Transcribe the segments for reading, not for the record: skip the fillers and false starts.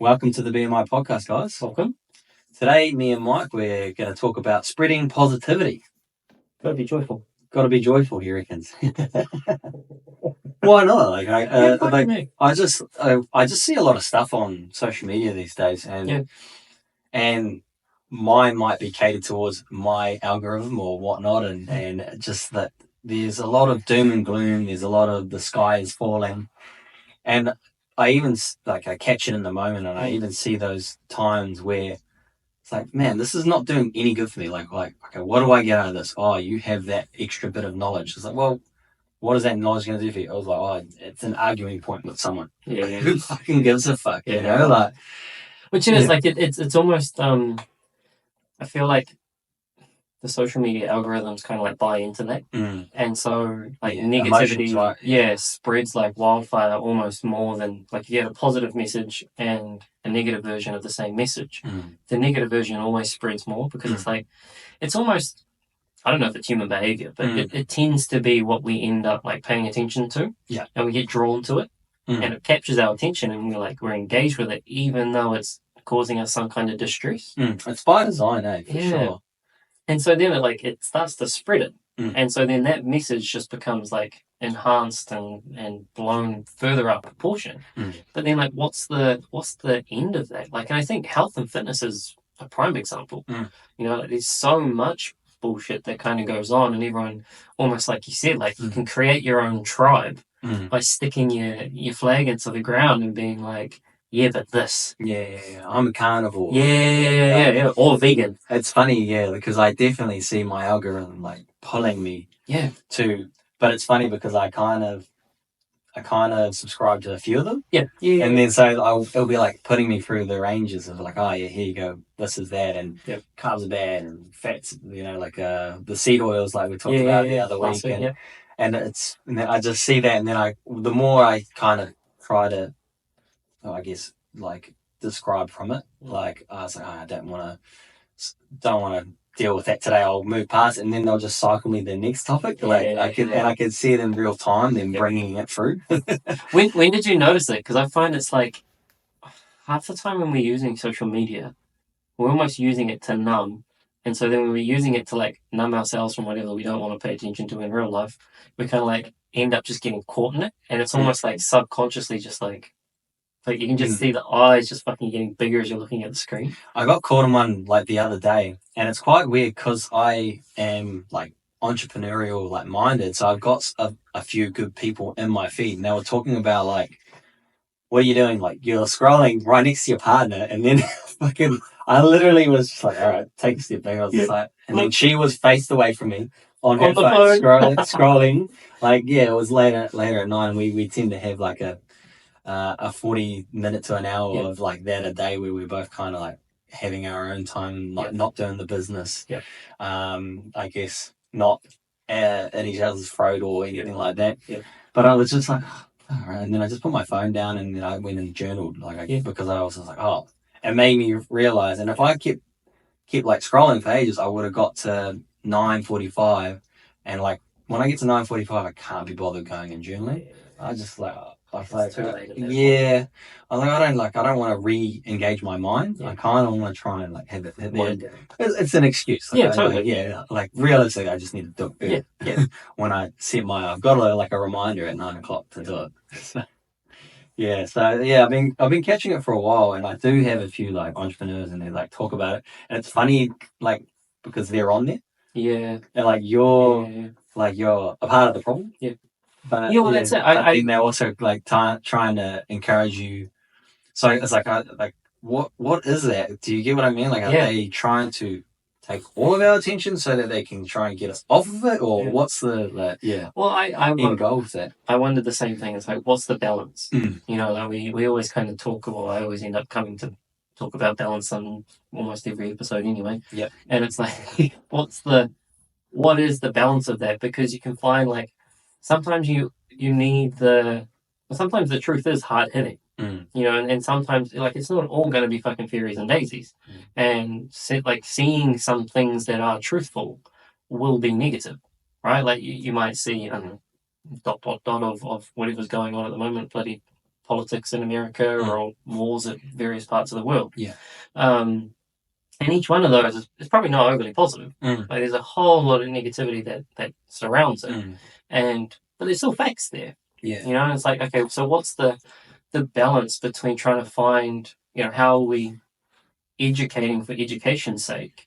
Welcome to the BMI podcast, guys. Welcome. Today, me and Mike, we're going to talk about spreading positivity. Gotta be joyful. Got to be joyful, he reckons. Why not? I just see a lot of stuff on social media these days, and mine might be catered towards my algorithm or whatnot, and just that there's a lot of doom and gloom. There's a lot of the sky is falling, and I even I catch it in the moment, and I even see those times where it's like, man, this is not doing any good for me. Okay, what do I get out of this? Oh, you have that extra bit of knowledge. It's like, well, what is that knowledge going to do for you? I was like, oh, it's an arguing point with someone. Yeah. Who fucking gives a fuck? You know, like, which is like it's almost I feel like the social media algorithms kind of like buy into that, and so like negativity, right? Spreads like wildfire almost more than like you get a positive message and a negative version of the same message. The negative version always spreads more because it's like it's almost, I don't know if it's human behavior, but it tends to be what we end up like paying attention to, and we get drawn to it, and it captures our attention, and we're engaged with it, even though it's causing us some kind of distress. It's by design, for sure. And so then it starts to spread it. And so then that message just becomes like enhanced and blown further up proportion. But then like what's the end of that? Like, and I think health and fitness is a prime example. You know, there's so much bullshit that kind of goes on, and everyone, almost like you said, like you can create your own tribe by sticking your flag into the ground and being like, yeah, but this. Yeah, I'm a carnivore. Yeah. Or vegan. It's funny, because I definitely see my algorithm like pulling me to, but it's funny because I kind of subscribe to a few of them. Yeah. And then so it'll be like putting me through the ranges of like, oh yeah, here you go, this is that, and carbs are bad, and fats, you know, like the seed oils like we talked about the other week, and I just see that, and then the more I kind of try to, I guess, like describe from it, like I was like, oh, I don't want to deal with that today. I'll move past it, and then they'll just cycle me the next topic. I could see it in real time, then bringing it through. When did you notice it? Because I find it's like half the time when we're using social media, we're almost using it to numb, and so then when we're using it to like numb ourselves from whatever we don't want to pay attention to in real life, we kind of like end up just getting caught in it, and it's almost like subconsciously just like you can just see the eyes just fucking getting bigger as you're looking at the screen. I got caught in one like the other day, and it's quite weird because I am like entrepreneurial like minded, so I've got a few good people in my feed, and they were talking about like, what are you doing? Like, you're scrolling right next to your partner, and then I literally was just like, all right, take a step back. I was just like, and then she was faced away from me on her phone, scrolling. Like, it was later at night, and we tend to have like a 40 minute to an hour of like that a day where we're both kind of like having our own time, like not doing the business. I guess not at each other's throat or anything like that. But I was just like, all right. And then I just put my phone down, and then I went and journaled because I was just like, oh, it made me realize. And if I kept like scrolling for ages, I would have got to 9:45, and like when I get to 9:45, I can't be bothered going and journaling. I just like, I was like, I don't want to re-engage my mind. I kind of want to try and like have it. It's an excuse. Totally. Like realistically, I just need to do it. When I set I've got a reminder at 9:00 to do it. I've been catching it for a while, and I do have a few like entrepreneurs, and they like talk about it, and it's funny like because they're on there. And like you're a part of the problem. But that's it. I think they're also like trying to encourage you. So it's like what is that? Do you get what I mean? Like, are they trying to take all of our attention so that they can try and get us off of it, or what's the Well, I end goal with that? I wondered the same thing. It's like, what's the balance? You know, like we always kind of talk, or I always end up coming to talk about balance on almost every episode anyway. And it's like, what is the balance of that? Because you can find like sometimes you need sometimes the truth is hard hitting. You know, and sometimes like it's not all going to be fucking fairies and daisies, and like seeing some things that are truthful will be negative, right? Like you might see dot of whatever's going on at the moment, bloody politics in America or wars at various parts of the world. Yeah. And each one of those is probably not overly positive. Like there's a whole lot of negativity that surrounds it, but there's still facts there. Yeah. You know, and it's like, okay, so what's the balance between trying to find, you know, how are we educating for education's sake?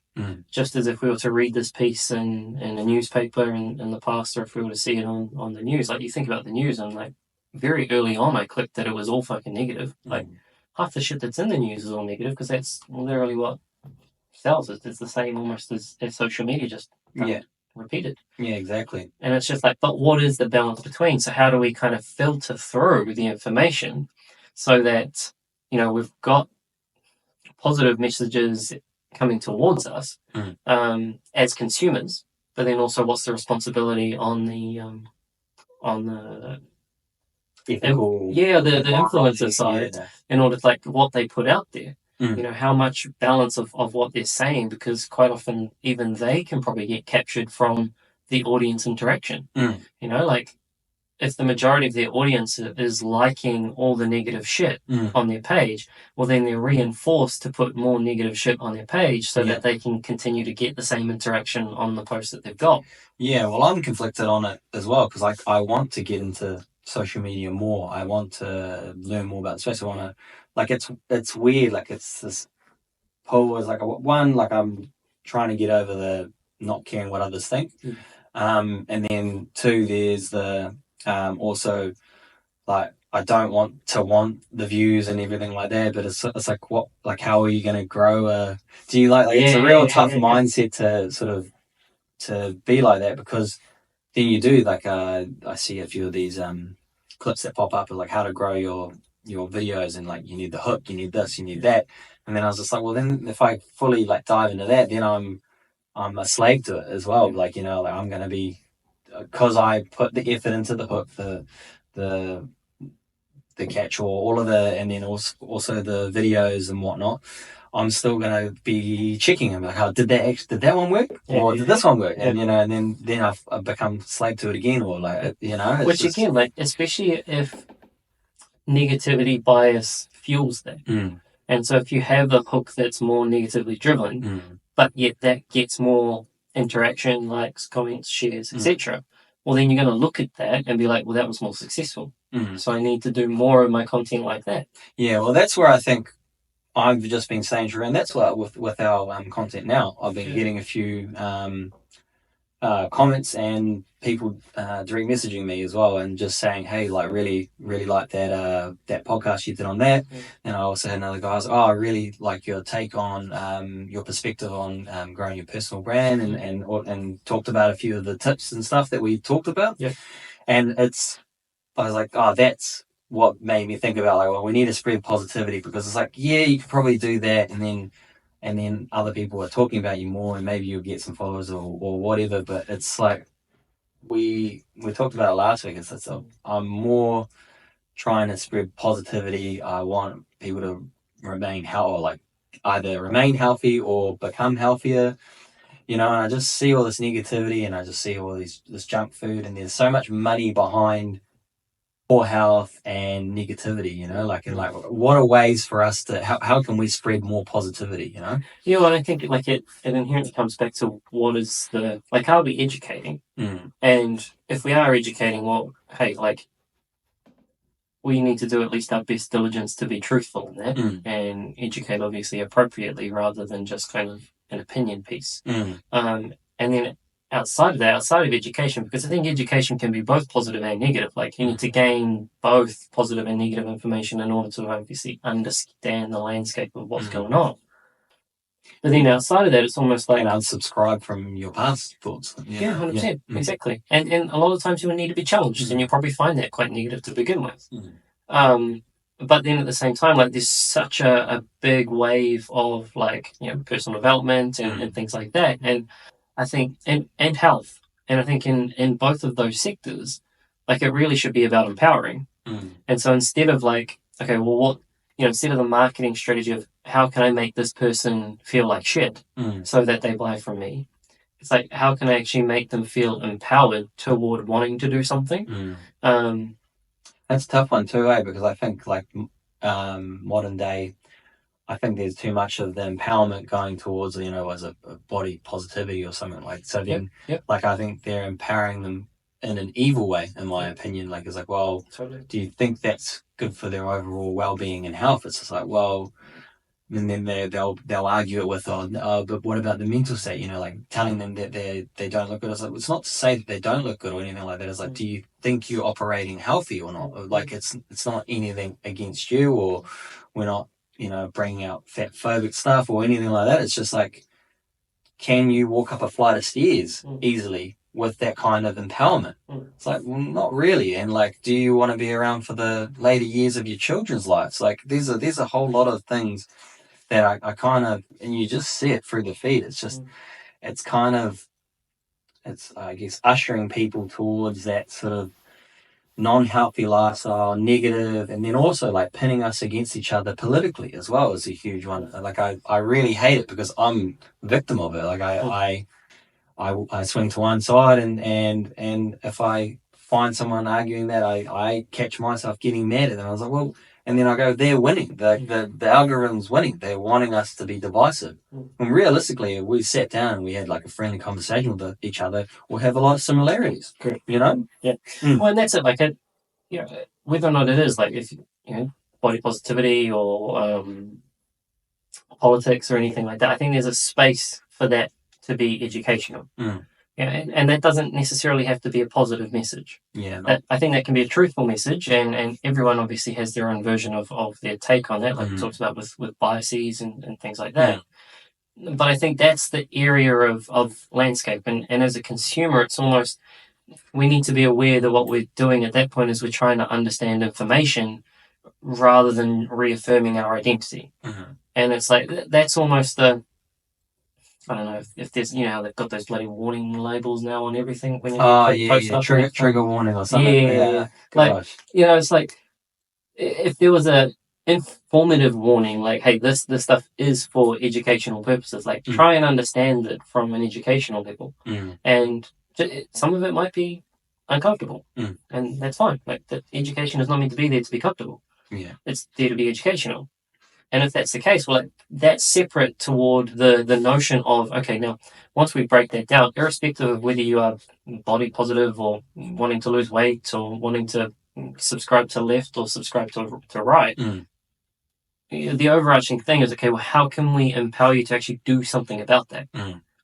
Just as if we were to read this piece in a newspaper in the past, or if we were to see it on the news. Like, you think about the news, and like very early on I clicked that it was all fucking negative. Like half the shit that's in the news is all negative, because that's literally what sells. It's the same almost as social media, just repeated. Yeah, exactly. And it's just like, but what is the balance between? So how do we kind of filter through the information so that, you know, we've got positive messages coming towards us as consumers, but then also what's the responsibility on the ethical, the influencer side, in order to, like, what they put out there. You know, how much balance of what they're saying, because quite often even they can probably get captured from the audience interaction. You know, like, if the majority of their audience is liking all the negative shit on their page, well, then they're reinforced to put more negative shit on their page so that they can continue to get the same interaction on the post that they've got. Yeah, well, I'm conflicted on it as well, because like I want to get into social media more. I want to learn more about the space. I want to, like, it's weird. Like, it's this pull is like one, like I'm trying to get over the not caring what others think. And then two, there's the also, like, I don't want the views and everything like that, but it's like, what, like, how are you going to grow do you like it's a real tough mindset to sort of to be like that, because then you do, like, I see a few of these clips that pop up of like how to grow your videos, and like you need the hook, you need this, you need that, and then I was just like, well, then if I fully like dive into that, then I'm a slave to it as well. Like, you know, like I'm going to be, because I put the effort into the hook, the catch, or all of the, and then also the videos and whatnot, I'm still going to be checking them, like, how did that one work, or did this one work? And you know, and then I've become slave to it again, or like, you know, which just, again, like, especially if negativity bias fuels that. And so if you have a hook that's more negatively driven, but yet that gets more interaction, likes, comments, shares, etc., well, then you're going to look at that and be like, well, that was more successful. So I need to do more of my content like that. Yeah, well, that's where I think I've just been staying true, and that's what with our content now. I've been getting a few comments and people direct messaging me as well, and just saying, hey, like, really like that podcast you did on that. And I also had another guy, I really like your take on your perspective on growing your personal brand, and talked about a few of the tips and stuff that we talked about. And I was like, oh, that's what made me think about, like, well, we need to spread positivity, because it's like, yeah, you could probably do that, and then other people are talking about you more, and maybe you'll get some followers or whatever. But it's like, we talked about it last week. I'm more trying to spread positivity. I want people to remain healthy, or like either remain healthy or become healthier. You know, and I just see all this negativity, and I just see all this junk food, and there's so much money behind poor health and negativity, you know, like, and like, what are ways for us to, how can we spread more positivity, you know? Yeah, well, I think, like, it inherently comes back to what is like, how are we educating? And if we are educating, well, hey, like, we need to do at least our best diligence to be truthful in that, and educate obviously appropriately, rather than just kind of an opinion piece. And then outside of education, because I think education can be both positive and negative. Like, you need to gain both positive and negative information in order to obviously understand the landscape of what's going on. But then outside of that, it's almost like, and unsubscribe from your past thoughts. 100%, exactly. And a lot of times you will need to be challenged, and you'll probably find that quite negative to begin with. But then at the same time, like, there's such a big wave of, like, you know, personal development and things like that. And I think, and health. And I think in both of those sectors, like, it really should be about empowering. And so instead of like, okay, well, what, you know, instead of the marketing strategy of how can I make this person feel like shit so that they buy from me, it's like, how can I actually make them feel empowered toward wanting to do something? That's a tough one too, because I think like modern day, I think there's too much of the empowerment going towards, as a body positivity or something like. So then, like, I think they're empowering them in an evil way, in my opinion. Like, it's like, well, do you think that's good for their overall well-being and health? It's just like, well, and then they'll argue it with, but what about the mental state? Like telling them that they don't look good. It's like, it's not to say that they don't look good or anything like that. It's like, do you think you're operating healthy or not? Like, it's not anything against you, or we're not, bringing out fat phobic stuff or anything like that. It's just like, can you walk up a flight of stairs easily with that kind of empowerment? It's like, well, not really. And like, do you want to be around for the later years of your children's lives? Like, there's a whole lot of things that I kind of, and you just see it through the feed. It's just, it's kind of, it's, I guess, ushering people towards that sort of non-healthy lifestyle, negative, and then also like pinning us against each other politically as well is a huge one. Like, I really hate it because I'm a victim of it. Like, I swing to one side, and if I find someone arguing that, I catch myself getting mad at them. I was like, well, and then I go, they're winning. The algorithm's winning. They're wanting us to be divisive. And realistically, if we sat down and we had like a friendly conversation with each other, we'll have a lot of similarities. Correct. Yeah. Well, and that's it. Like, whether or not it is like, if body positivity or politics or anything like that, I think there's a space for that to be educational. And that doesn't necessarily have to be a positive message. I think that can be a truthful message, and everyone obviously has their own version of their take on that, like we talked about with biases and things like that. But I think that's the area of landscape, and as a consumer, it's almost, we need to be aware that what we're doing at that point is we're trying to understand information rather than reaffirming our identity. And it's like, that's almost the, I don't know if there's, how they've got those bloody warning labels now on everything when you post stuff. Trigger warning or something. Yeah. Like, it's like, if there was a informative warning, like, hey, this stuff is for educational purposes, like, try and understand it from an educational level. And some of it might be uncomfortable, and that's fine. Like, that education is not meant to be there to be comfortable. It's there to be educational. And if that's the case, well, that's separate toward the notion of, okay, now, once we break that down, irrespective of whether you are body positive or wanting to lose weight or wanting to subscribe to left or subscribe to right, the overarching thing is, okay, well, how can we empower you to actually do something about that?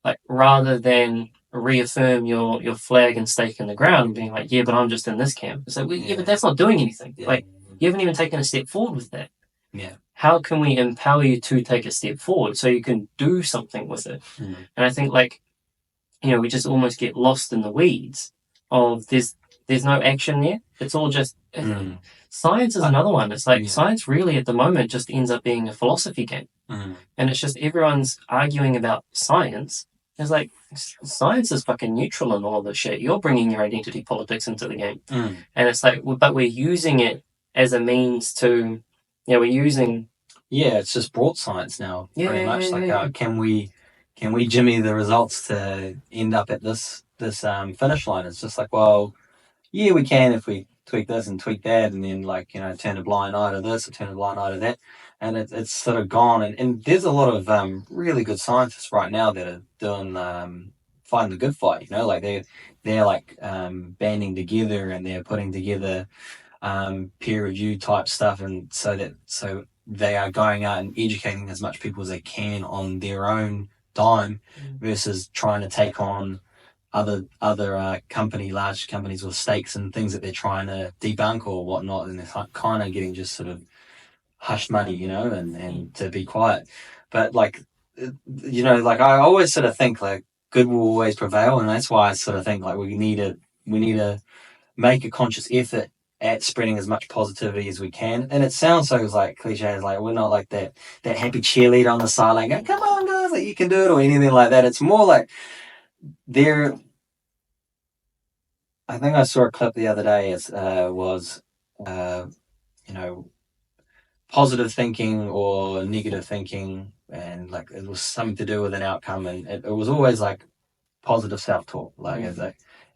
Like, rather than reaffirm your flag and stake in the ground and being like, yeah, but I'm just in this camp. It's like, but that's not doing anything. Like, you haven't even taken a step forward with that. How can we empower you to take a step forward so you can do something with it? And I think, like, we just almost get lost in the weeds of there's no action there. It's all just science is another one. It's like science really at the moment just ends up being a philosophy game. And it's just everyone's arguing about science. It's like, science is fucking neutral in all of this shit. You're bringing your identity politics into the game. And it's like, but we're using it as a means to, we're using... it's just broad science now, pretty much. Like, can we jimmy the results to end up at this finish line? It's just like, well, yeah, we can if we tweak this and tweak that, and then, like, turn a blind eye to this or turn a blind eye to that, and it's sort of gone. And there's a lot of really good scientists right now that are doing fighting the good fight. Like, they're like banding together, and they're putting together peer review type stuff, and so they are going out and educating as much people as they can on their own dime versus trying to take on other large companies with stakes and things that they're trying to debunk or whatnot, and they're kind of getting just sort of hush money, and to be quiet. But like, like, I always sort of think like good will always prevail, and that's why I sort of think like we need to make a conscious effort at spreading as much positivity as we can. And it sounds so like cliche, it's like we're not like that happy cheerleader on the side, like, oh, come on guys, like, you can do it, or anything like that. It's more like I think I saw a clip the other day. Was positive thinking or negative thinking, and like it was something to do with an outcome, and it was always like positive self-talk, like,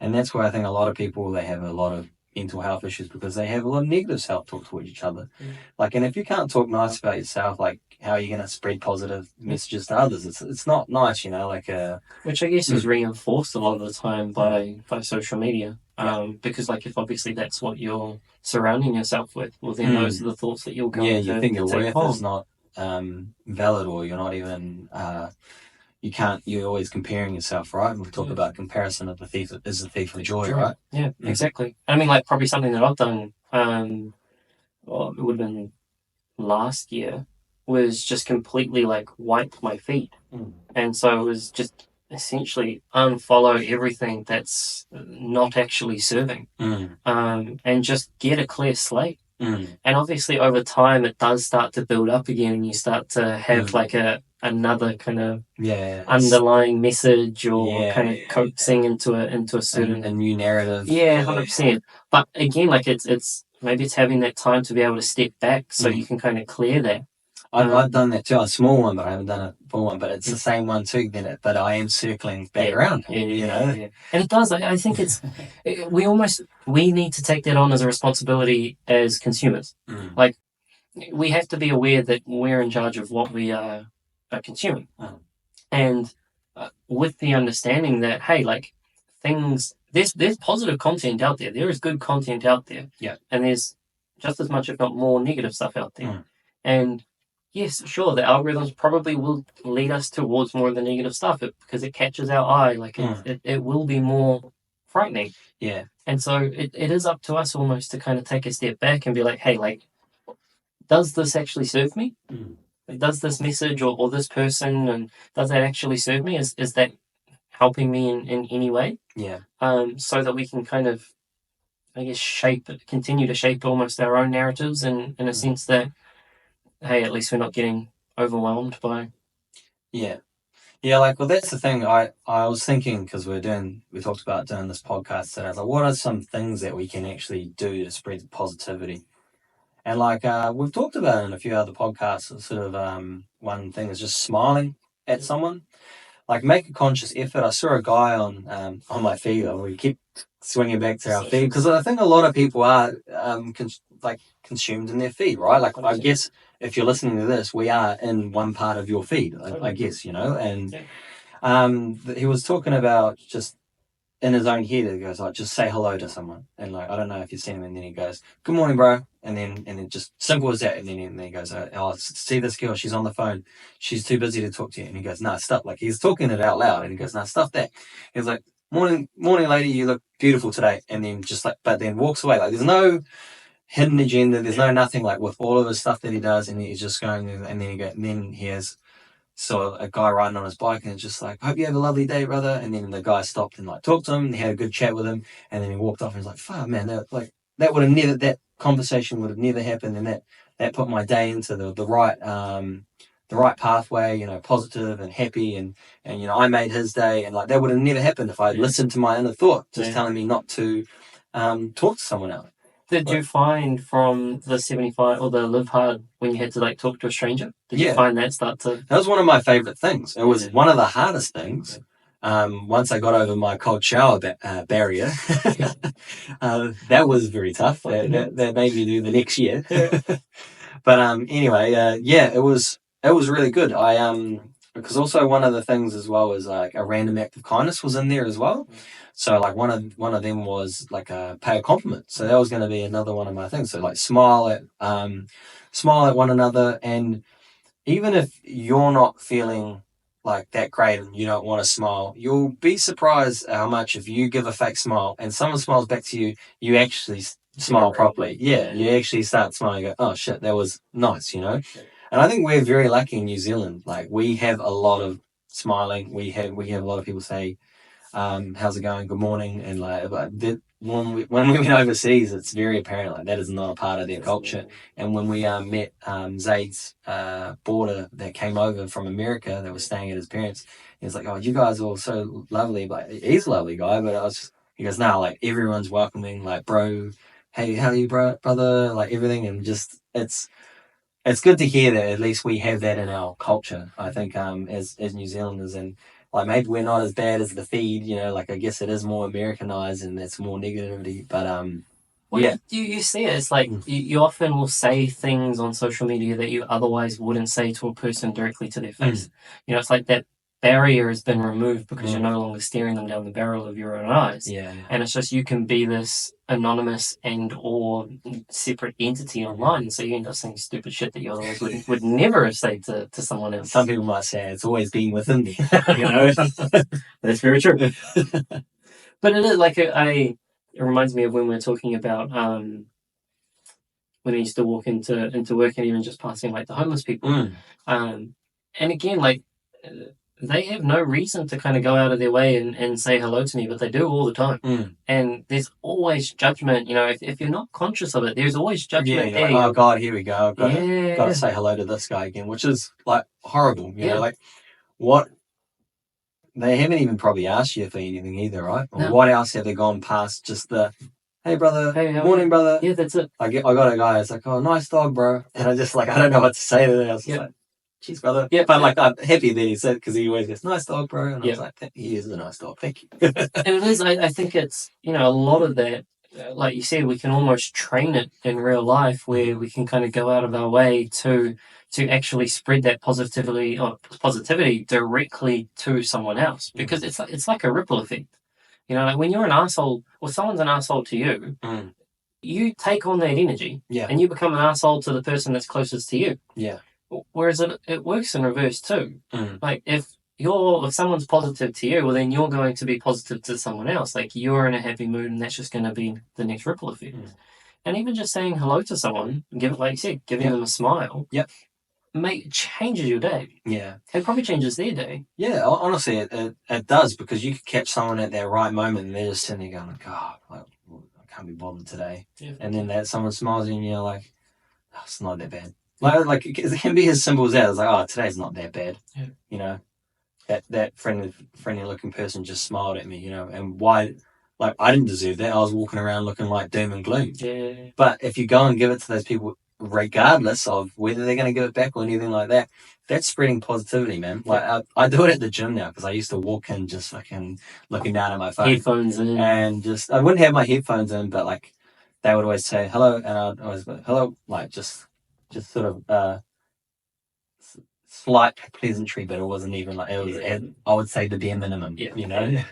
and that's where I think a lot of people, they have a lot of mental health issues because they have a lot of negative self-talk towards each other. Mm. Like, and if you can't talk nice about yourself, like, how are you going to spread positive messages to others? It's not nice, you know, like which I guess is reinforced a lot of the time by social media. Because like if obviously that's what you're surrounding yourself with, well then those are the thoughts that you're going to you think your take worth is not valid, or you're not even you're always comparing yourself, right? We talk about comparison of the thief is the thief of joy, right? Yeah, exactly. I mean, like probably something that I've done, well, it would have been last year, was just completely like wipe my feed. And so it was just essentially unfollow everything that's not actually serving, and just get a clear slate. And obviously over time it does start to build up again, and you start to have like another kind of underlying message, or kind of coaxing into a certain a new narrative. 100%. But again, like it's maybe it's having that time to be able to step back so you can kind of clear that. I've done that too, a small one, but I haven't done a full one. But it's the same one too. But I am circling back around. You know, and it does. I think we need to take that on as a responsibility as consumers. Like we have to be aware that we're in charge of what we are consuming, and with the understanding that hey, like things, there's positive content out there. There is good content out there. And there's just as much, if not more, negative stuff out there. And yes, sure, the algorithms probably will lead us towards more of the negative stuff because it catches our eye. Like it will be more frightening. And so it is up to us almost to kind of take a step back and be like, hey, like, does this actually serve me? Like, does this message or this person, and does that actually serve me? Is that helping me in any way? So that we can kind of, I guess, continue to shape almost our own narratives in a sense that, hey, at least we're not getting overwhelmed by. Like, well, that's the thing. I was thinking, because we talked about doing this podcast today. I was like, what are some things that we can actually do to spread positivity? And like we've talked about in a few other podcasts, sort of one thing is just smiling at someone. Like, make a conscious effort. I saw a guy on my feed, and we keep swinging back to our feed, because I think a lot of people are consumed in their feed, right? Like, I guess if you're listening to this, we are in one part of your feed, I guess, you know. And he was talking about just in his own head, he goes like, just say hello to someone. And like, I don't know if you've seen him, and then he goes, good morning, bro. And then just simple as that. And then he goes, oh, see this girl, she's on the phone. She's too busy to talk to you. And he goes, no, stop. Like, he's talking it out loud. And he goes, no, stop that. He's like, morning lady, you look beautiful today. And then just like, but then walks away. Like, there's no hidden agenda. There's no nothing, like, with all of his stuff that he does. And he's just going, and then he has, so a guy riding on his bike, and it's just like, hope you have a lovely day, brother. And then the guy stopped and like talked to him, and he had a good chat with him, and then he walked off, and he's like, fuck, man, that conversation would have never happened, and that put my day into the right pathway, you know, positive and happy, and you know, I made his day, and like that would have never happened if I listened to my inner thought just telling me not to talk to someone else. Did you find from the 75 or the Live Hard, when you had to like talk to a stranger, did you find that start to... That was one of my favorite things. It was one of the hardest things. Once I got over my cold shower barrier, that was very tough. That made me do the next year. But anyway, it was really good. Because also one of the things as well is like a random act of kindness was in there as well. So like one of them was like pay a compliment. So that was going to be another one of my things. So like smile at one another, and even if you're not feeling like that great and you don't want to smile, you'll be surprised how much, if you give a fake smile and someone smiles back to you, you actually smile properly. You actually start smiling and go, oh shit, that was nice, you know. And I think we're very lucky in New Zealand. Like, we have a lot of smiling. We have a lot of people say, how's it going? Good morning. And like when we went overseas, it's very apparent like that is not a part of their culture. And when we met Zaid's boarder that came over from America, that was staying at his parents, he was like, oh, you guys are all so lovely. But he's a lovely guy, but he goes, no, like everyone's welcoming, like, bro, hey, how are you, brother? Like everything. And just it's good to hear that at least we have that in our culture, I think, as New Zealanders. And like, maybe we're not as bad as the feed, you know, like I guess it is more Americanized and that's more negativity. But Well, you see it. It's like you often will say things on social media that you otherwise wouldn't say to a person directly to their face. You know, it's like that barrier has been removed because you're no longer staring them down the barrel of your own eyes. And it's just you can be this anonymous and or separate entity online, so you end up saying stupid shit that you otherwise would never say to someone else. Some people might say it's always been within me. You know, that's very true. But it is like it reminds me of when we were talking about when I used to walk into work and even just passing like the homeless people. And again, like they have no reason to kind of go out of their way and say hello to me, but they do all the time. And there's always judgment, you know, if you're not conscious of it, there's always judgment there. Like, oh God, here we go. I've got to say hello to this guy again, which is like horrible. You know, like what? They haven't even probably asked you for anything either, right? Or what else have they gone past just the, hey brother, morning brother. Yeah, that's it. I got a guy, it's like, oh, nice dog, bro. And I just like, I don't know what to say to them. I was just like, cheers, brother. But like, I'm happy that he said, because he always goes, nice dog, bro. And I was like, he is a nice dog, thank you. And it is, I think it's, you know, a lot of that, like you said, we can almost train it in real life where we can kind of go out of our way to actually spread that positivity directly to someone else, because it's like a ripple effect. You know, like when you're an asshole or someone's an asshole to you, you take on that energy and you become an asshole to the person that's closest to you. Whereas it works in reverse too. Like if someone's positive to you, well then you're going to be positive to someone else. Like you're in a happy mood and that's just going to be the next ripple effect. And even just saying hello to someone, like you said, giving them a smile. Changes your day. It probably changes their day. Honestly, it does, because you could catch someone at their right moment and they're just sitting there going, God, like, I can't be bothered today. And then that someone smiles and you're like, oh, it's not that bad. Like it can be as simple as that. It's like, oh, today's not that bad. You know, that friendly looking person just smiled at me, you know, and why? Like, I didn't deserve that. I was walking around looking like doom and gloom. But if you go and give it to those people, regardless of whether they're going to give it back or anything like that, that's spreading positivity, man. Like I do it at the gym now, because I used to walk in just fucking looking down at my phone, headphones in, and just I wouldn't have my headphones in, but like they would always say hello, and I'd always go hello, like just sort of slight pleasantry, but it wasn't even like it was. I would say the bare minimum, you know.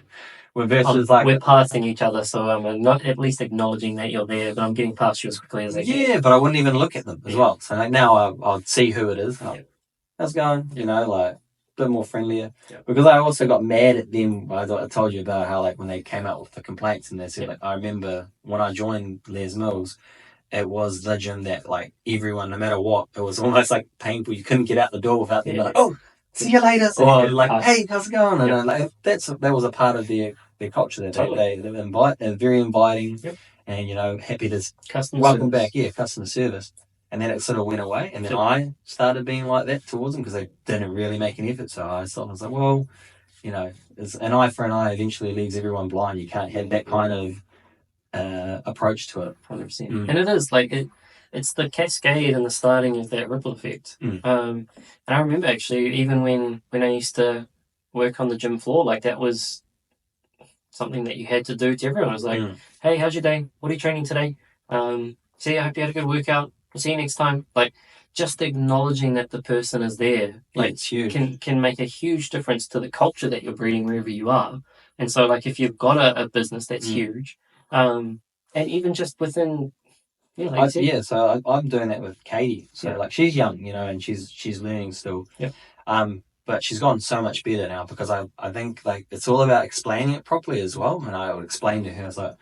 Versus we're passing each other, so I'm not at least acknowledging that you're there, but I'm getting past you as quickly as I can. Yeah, but I wouldn't even look at them as well. So like now I'll see who it is. How's it going? You know, like a bit more friendlier. Because I also got mad at them. I told you about how like when they came out with the complaints and they said, like, I remember when I joined Les Mills, it was the gym that like everyone, no matter what, it was almost like painful. You couldn't get out the door without them like, oh, see you later. Or like, hey, how's it going? And like that was a part of their culture that they invite. They're very inviting, and you know, happy to welcome back. Customer service. And then it sort of went away, and then I started being like that towards them because they didn't really make an effort. So I was like, well, you know, an eye for an eye eventually leaves everyone blind. You can't have that kind of approach to it. 100%. And it is like it's the cascade and the starting of that ripple effect. And I remember actually, even when I used to work on the gym floor, like that was something that you had to do to everyone. It was like, hey, how's your day? What are you training today? See, I hope you had a good workout. I'll see you next time. Like, just acknowledging that the person is there, like, it's huge. can make a huge difference to the culture that you're breeding wherever you are. And so, like, if you've got a business, that's huge. And even just within, you know, so I'm doing that with Katie. So like she's young, you know, and she's learning still. But she's gotten so much better now because I think like it's all about explaining it properly as well. And I would explain to her, I was like,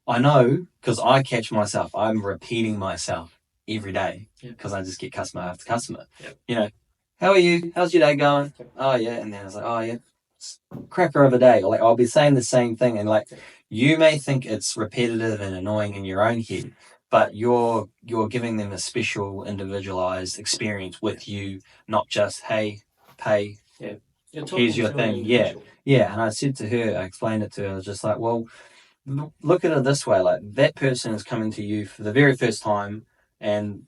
I know, because I catch myself, I'm repeating myself every day because I just get customer after customer. You know, how are you? How's your day going? Oh yeah. And then I was like, oh yeah, cracker of a day. Or like I'll be saying the same thing, and like you may think it's repetitive and annoying in your own head, but you're giving them a special individualized experience with you, not just hey, pay, here's your thing. And I said to her, I explained it to her, I was just like, well, look at it this way, like that person is coming to you for the very first time, and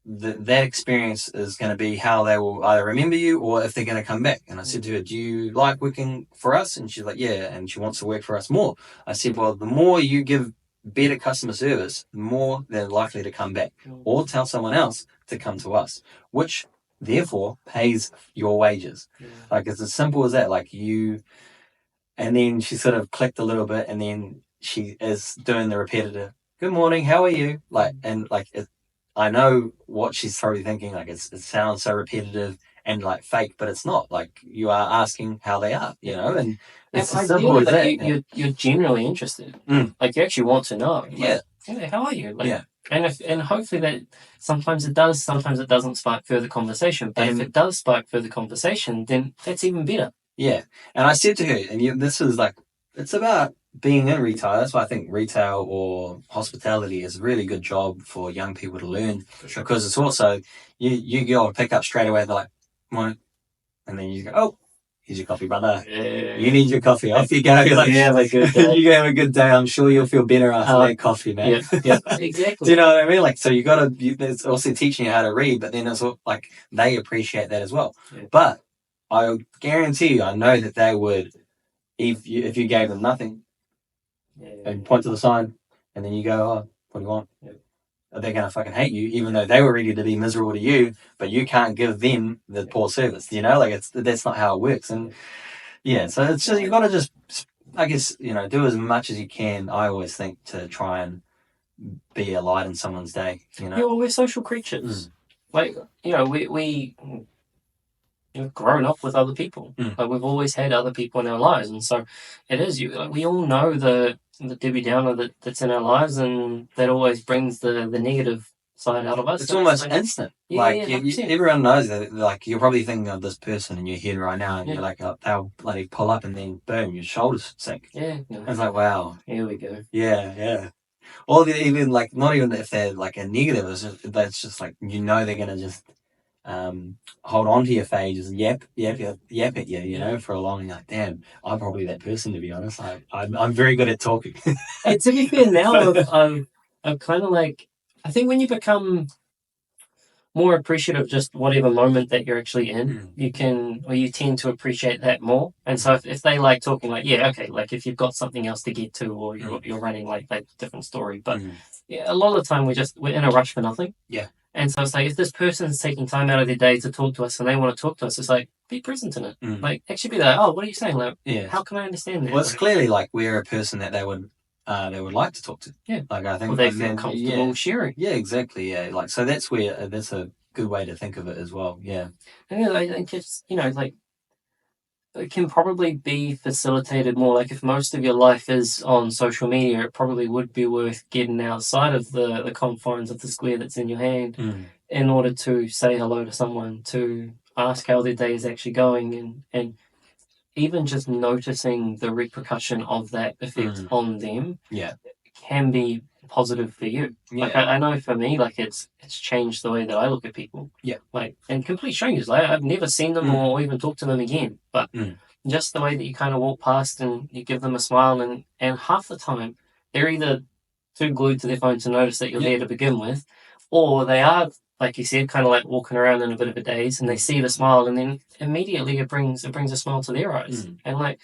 that experience is going to be how they will either remember you or if they're going to come back. And I said to her, do you like working for us? And she's like, yeah, and she wants to work for us more. I said, well, the more you give better customer service, the more they're likely to come back or tell someone else to come to us, which therefore pays your wages. Like, it's as simple as that. Like, and then she sort of clicked a little bit, and then she is doing the repetitive, "Good morning, how are you?" Like, and like, I know what she's probably thinking. Like, it sounds so repetitive and like fake, but it's not. Like, you are asking how they are, and it's as simple as that. You're genuinely interested. Like, you actually want to know. Like, how are you? Like, and hopefully that sometimes it does, sometimes it doesn't spark further conversation. But if it does spark further conversation, then that's even better. Yeah, and I said to her, and this is like, it's about being in retail. That's why I think retail or hospitality is a really good job for young people to learn, because it's also, you go and pick up straight away. They're like, "Morning," and then you go, "Oh, here's your coffee, brother. You need your coffee. Off you go." Like, you have a good day. You have a good day. I'm sure you'll feel better after that coffee, man. Yeah, exactly. Do you know what I mean? Like, so you got to. It's also teaching you how to read, but then it's like they appreciate that as well. Yeah. But I guarantee you, I know that they would, if you gave them nothing, and point to the sign, and then you go, "Oh, what do you want?" They're going to fucking hate you, even though they were ready to be miserable to you, but you can't give them the poor service, like, that's not how it works. And so it's just, you got to just, I guess, do as much as you can, I always think, to try and be a light in someone's day, Yeah, well, we're social creatures. Like, we've grown up with other people. Like, we've always had other people in our lives, and so it is. We all know the Debbie Downer that's in our lives, and that always brings the negative side out of us. It's almost instant. Everyone knows that. Like, you're probably thinking of this person in your head right now, and you're like, oh, they'll bloody pull up, and then boom, your shoulders sink. Yeah, it's like, wow, here we go. Yeah. Or even like, not even if they're like a negative, that's just like, they're gonna just hold on to your face, just yap at you, for a long. You're like, damn, I'm probably that person, to be honest. I'm very good at talking. And to be fair, now I'm kind of like, I think when you become more appreciative of just whatever moment that you're actually in, you tend to appreciate that more. And so if they like talking, like, like if you've got something else to get to, or you're running like that, different story. But a lot of the time we're in a rush for nothing. Yeah. And so it's like, if this person's taking time out of their day to talk to us and they want to talk to us, it's like, be present in it. Like, actually be like, oh, what are you saying? Like, how can I understand that? Well, it's clearly like we're a person that they would like to talk to. Yeah. Like, I think, well, they feel comfortable sharing. Yeah, exactly. Yeah. Like, so that's a good way to think of it as well. Yeah. And I think it's, like, it can probably be facilitated more. Like, if most of your life is on social media, it probably would be worth getting outside of the confines of the square that's in your hand in order to say hello to someone, to ask how their day is actually going, and even just noticing the repercussion of that effect on them can be positive for you. Yeah. Like, I know for me, like, it's changed the way that I look at people. Yeah. Like, and complete strangers. Like, I've never seen them or even talked to them again. But just the way that you kind of walk past and you give them a smile, and half the time they're either too glued to their phone to notice that you're there to begin with, or they are, like you said, kind of like walking around in a bit of a daze, and they see the smile, and then immediately it brings a smile to their eyes. And like,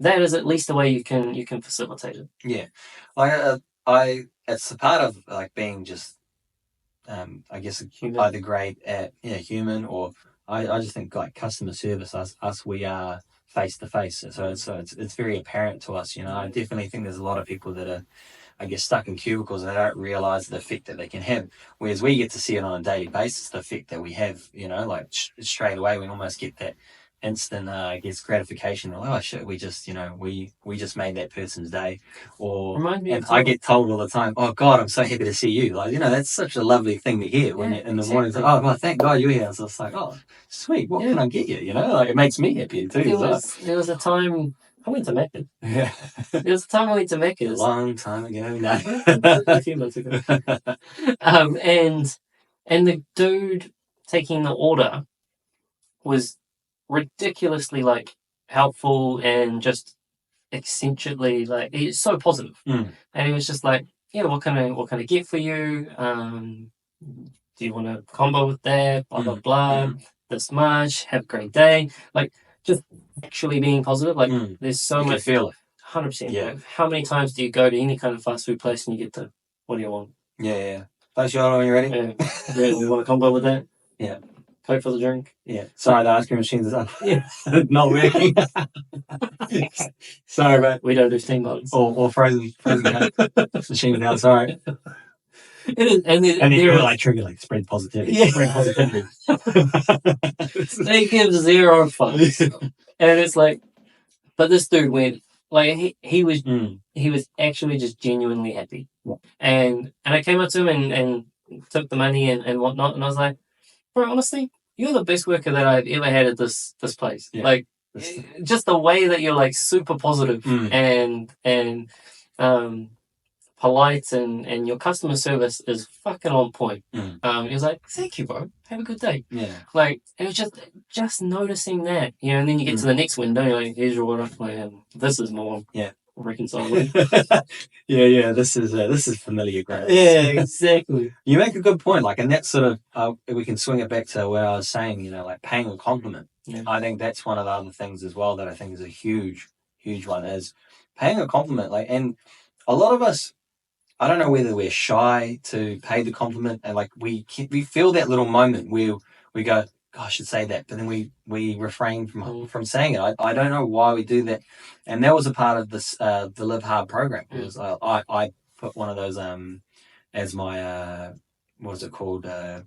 that is at least the way you can facilitate it. Yeah. It's a part of like being just, I guess, human. Either great at human, or I just think like customer service, us we are face to face, so it's very apparent to us. I definitely think there's a lot of people that are, I guess, stuck in cubicles and they don't realise the effect that they can have. Whereas we get to see it on a daily basis, the effect that we have. Like straight away we almost get that instant, I guess, gratification. Oh shit, we just, we just made that person's day. Or and I get told all the time, oh God, I'm so happy to see you. Like, that's such a lovely thing to hear when in the morning. Like, oh well, thank God you're here. So it's like, oh sweet, what can I get you? Like, it makes me happy too. There was a time I went to Mecca. Yeah. There was a time I went to Mecca. A long time ago, no. A few months ago. And the dude taking the order was ridiculously like helpful and just eccentrically, like, he's so positive. And he was just like, what can I get for you? Do you want a combo with that? Blah blah blah. This much. Have a great day. Like, just actually being positive. Like, there's so much. Feel it. 100%. Yeah. How many times do you go to any kind of fast food place and you get the, what do you want? Yeah. Place your order when you're ready. Yeah. We want a combo with that. Yeah. Coke for the drink. Yeah. Sorry, the ice cream machine's not working. Sorry, mate. We don't do steam bottles. Or frozen machine now. Sorry. It is, and then you're like trigger like spread positivity. Yeah. Spread positivity. They give zero fucks. And it's like, but this dude went, like, he was actually just genuinely happy. Yeah. And I came up to him and took the money and whatnot, and I was like, bro, honestly, you're the best worker that I've ever had at this place. Yeah. Like, just the way that you're like super positive and polite and your customer service is fucking on point. He was like, thank you, bro. Have a good day. Yeah. Like, it was just noticing that, you know, and then you get to the next window, you're like, here's your order. Like, this is more reconciling. Yeah. This is familiar ground. Yeah, exactly. You make a good point. Like, and that's sort of, we can swing it back to what I was saying, you know, like paying a compliment. Yeah. I think that's one of the other things as well that I think is a huge, huge one is paying a compliment. Like, and a lot of us, I don't know whether we're shy to pay the compliment, and like we feel that little moment where we go, "God, I should say that," but then we refrain from saying it. I don't know why we do that, and that was a part of this the Live Hard program. It was I put one of those as my what was it called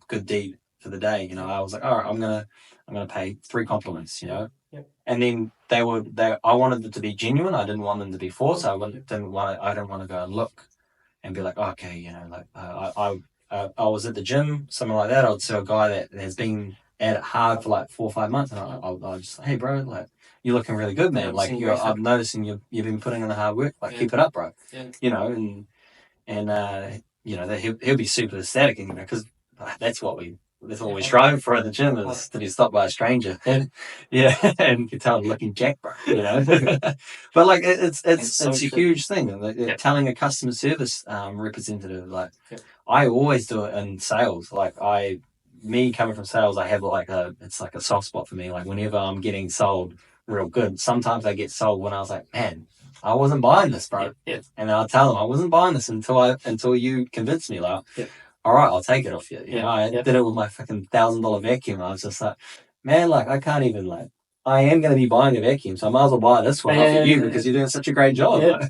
good deed for the day. You know, I was like, all right, I'm gonna pay 3 compliments. You know. Yep. And then I wanted it to be genuine. I didn't want them to be forced. I didn't want to go and look and be like, okay, you know, like I was at the gym, something like that. I'd see a guy that has been at it hard for like 4 or 5 months, and I'll just say, hey, bro, like you're looking really good, man. Like I'm noticing you've been putting in the hard work. Like keep it up, bro. Yeah. You know, and you know he'll be super ecstatic, and you know, because that's what we're striving for at the gym is to be stopped by a stranger. And and you can tell I'm looking jack, bro. You know, but like it's a huge thing. Like, telling a customer service representative, like I always do it in sales. Like me coming from sales, I have it's like a soft spot for me. Like whenever I'm getting sold real good, sometimes I get sold when I was like, man, I wasn't buying this, bro. And I'll tell them I wasn't buying this until you convinced me, like. All right, I'll take it off you. You know, I did it with my fucking $1,000 vacuum. I was just like, man, like I can't even like. I am going to be buying a vacuum, so I might as well buy this one off you because you're doing such a great job. I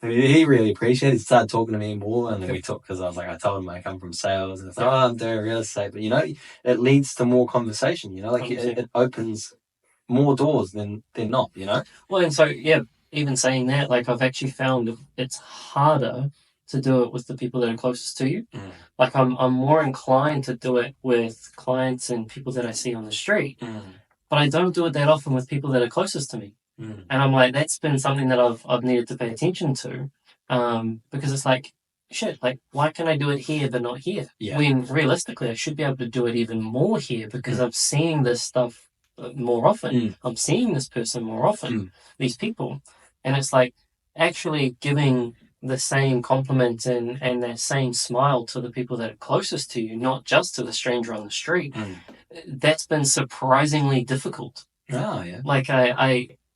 mean, he really appreciated it. He started talking to me more, and then we talked because I told him I come from sales, and it's like, I'm doing real estate, but you know, it leads to more conversation. You know, like it opens more doors than not. You know. Well, and so even saying that, like I've actually found it's harder to do it with the people that are closest to you. Like I'm more inclined to do it with clients and people that I see on the street, but I don't do it that often with people that are closest to me. And I'm like, that's been something that I've needed to pay attention to, because it's like, shit, like why can I do it here but not here? When realistically I should be able to do it even more here because I'm seeing this stuff more often. I'm seeing this person more often, these people, and it's like actually giving the same compliment and that same smile to the people that are closest to you, not just to the stranger on the street. That's been surprisingly difficult. Oh yeah. Like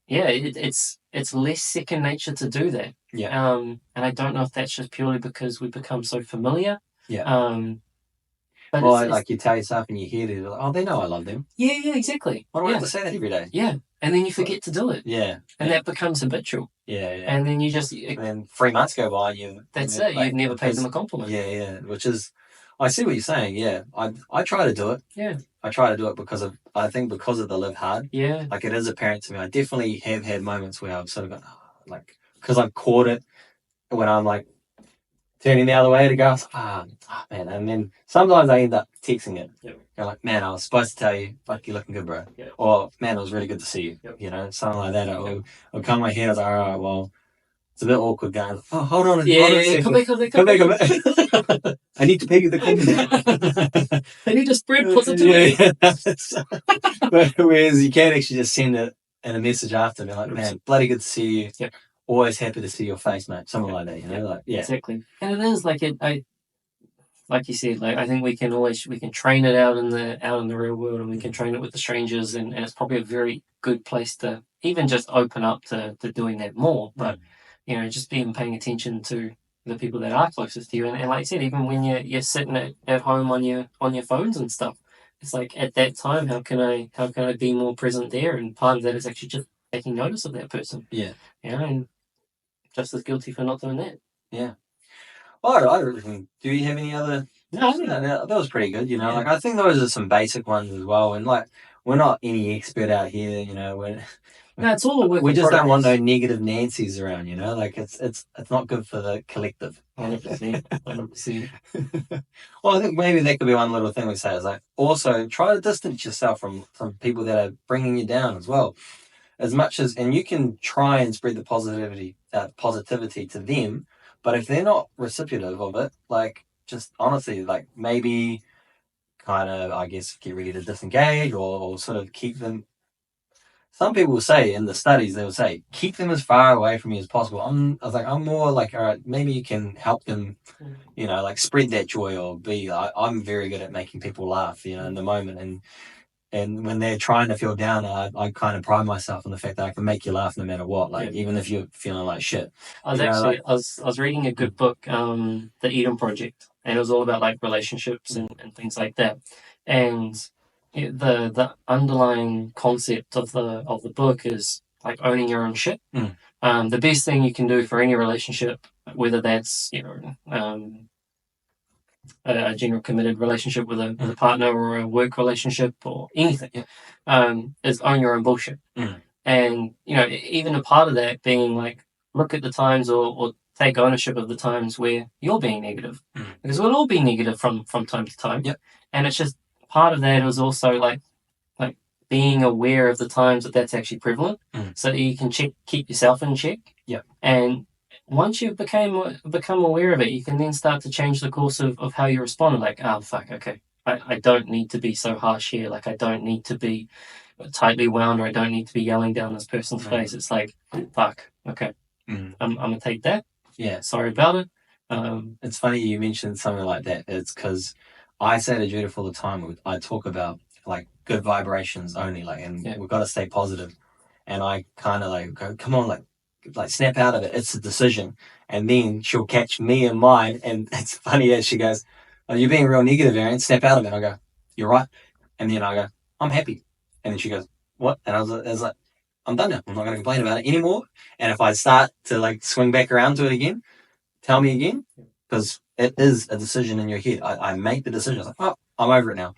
it's less second nature to do that. Yeah. And I don't know if that's just purely because we become so familiar. Yeah. But like you tell yourself and you hear it, like, oh, they know I love them. Yeah, exactly. Why do I have to say that every day? Yeah. And then you forget to do it. Yeah. And that becomes habitual. Yeah. And then you just... And then 3 months go by and that's it. Like, you've never paid them a compliment. Yeah. Which is... I see what you're saying, yeah. I try to do it. Yeah. I try to do it because of the Live Hard. Yeah. Like it is apparent to me. I definitely have had moments where I've sort of gone, like, because I've caught it when I'm like, turning the other way to go, man. And then sometimes I end up texting it. Yep. You're like, man, I was supposed to tell you, like, you're looking good, bro. Yep. Or, man, it was really good to see you. Yep. You know, something like that. It'll come in my head. I was like, all right, well, it's a bit awkward going, oh, hold on a second. Come back. I need to pay you the compliment. I need to spread positivity. But whereas you can actually just send it in a message after and be like, man, bloody good to see you. Yep. Always happy to see your face, mate. Something like that, you know, like exactly. And it is like like you said, like I think we can train it out in the real world, and we can train it with the strangers, and it's probably a very good place to even just open up to doing that more. But just being paying attention to the people that are closest to you, and like I said, even when you're sitting at home on your phones and stuff, it's like at that time, how can I be more present there? And part of that is actually just taking notice of that person. Yeah. And just as guilty for not doing that. Yeah. Well, do you have any other? No, that was pretty good. Like I think those are some basic ones as well. And like we're not any expert out here. No, it's all a work. We just don't want no negative Nancy's around. Like it's not good for the collective. 100%. 100%. Well, I think maybe that could be one little thing we say is like also try to distance yourself from people that are bringing you down as well. As much as, and you can try and spread the positivity to them, but if they're not recipitive of it, like just honestly, like maybe kind of, I guess, get ready to disengage or sort of keep them. Some people will say in the studies, they will say, keep them as far away from you as possible. I was like, I'm more like, all right, maybe you can help them, like spread that joy or be, I'm very good at making people laugh, in the moment. And when they're trying to feel down, I kind of pride myself on the fact that I can make you laugh no matter what, like even if you're feeling like shit. I was reading a good book, The Eden Project, and it was all about like relationships and things like that. And the underlying concept of the book is like owning your own shit. The best thing you can do for any relationship, whether that's a general committed relationship with a partner or a work relationship or anything, is own your own bullshit. And, even a part of that being like, look at the times or take ownership of the times where you're being negative. Because we'll all be negative from time to time. Yep. And it's just part of that is also like being aware of the times that's actually prevalent so that you can keep yourself in check. Yep. And once you've become aware of it, you can then start to change the course of how you respond. Like, oh, fuck, okay. I don't need to be so harsh here. Like, I don't need to be tightly wound or I don't need to be yelling down this person's face. It's like, fuck, okay. I'm going to take that. Yeah. Sorry about it. It's funny you mentioned something like that. It's because I say to Judith all the time, I talk about like good vibrations only, like, and we've got to stay positive. And I kind of like go, come on, like snap out of it. It's a decision. And then she'll catch me in mine. And it's funny as she goes, oh, you're being real negative, Aaron. Snap out of it. And I go, you're right. And then I go, I'm happy. And then she goes, what? And I was like, I'm done now. I'm not going to complain about it anymore. And if I start to like swing back around to it again, tell me again. Because it is a decision in your head. I make the decision. I was like, oh, I'm over it now.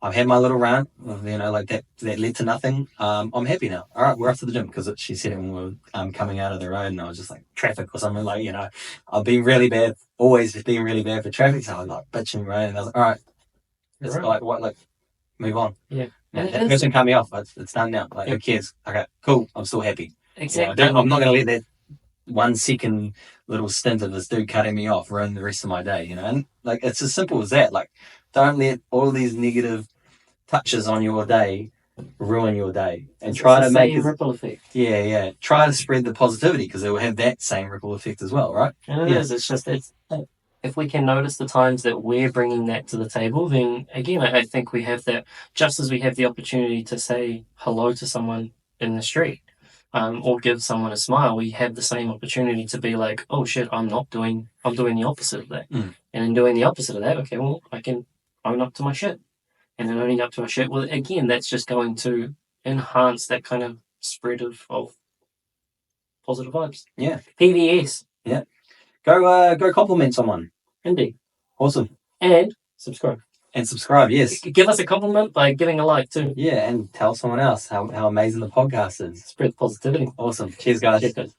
I've had my little rant, like that led to nothing. I'm happy now. All right, we're off to the gym because she said it when we were coming out of the road and I was just like traffic or something like, I've been really bad, always been really bad for traffic. So I was like bitching, right? And I was like, all right, it's like, what, like, move on. Yeah. That person cut me off. It's done now. Like, who cares? Okay, cool. I'm still happy. Exactly. I'm not going to let that 1 second little stint of this dude cutting me off ruin the rest of my day, And like, it's as simple as that. Like, don't let all these negative touches on your day ruin your day, and try to make a ripple effect. Yeah. Try to spread the positivity because it will have that same ripple effect as well, right? And it is. It's just if we can notice the times that we're bringing that to the table, then again, I think we have that. Just as we have the opportunity to say hello to someone in the street, or give someone a smile, we have the same opportunity to be like, oh shit, I'm doing the opposite of that. And in doing the opposite of that, okay, well, I can own up to my shit. And then owning up to our shit, well, again, that's just going to enhance that kind of spread of positive vibes. Yeah. PVS. Yeah. Go compliment someone. Indeed. Awesome. And subscribe. Yes. Give us a compliment by giving a like too. Yeah, and tell someone else how amazing the podcast is. Spread positivity. Awesome. Cheers, guys. Cheers, guys.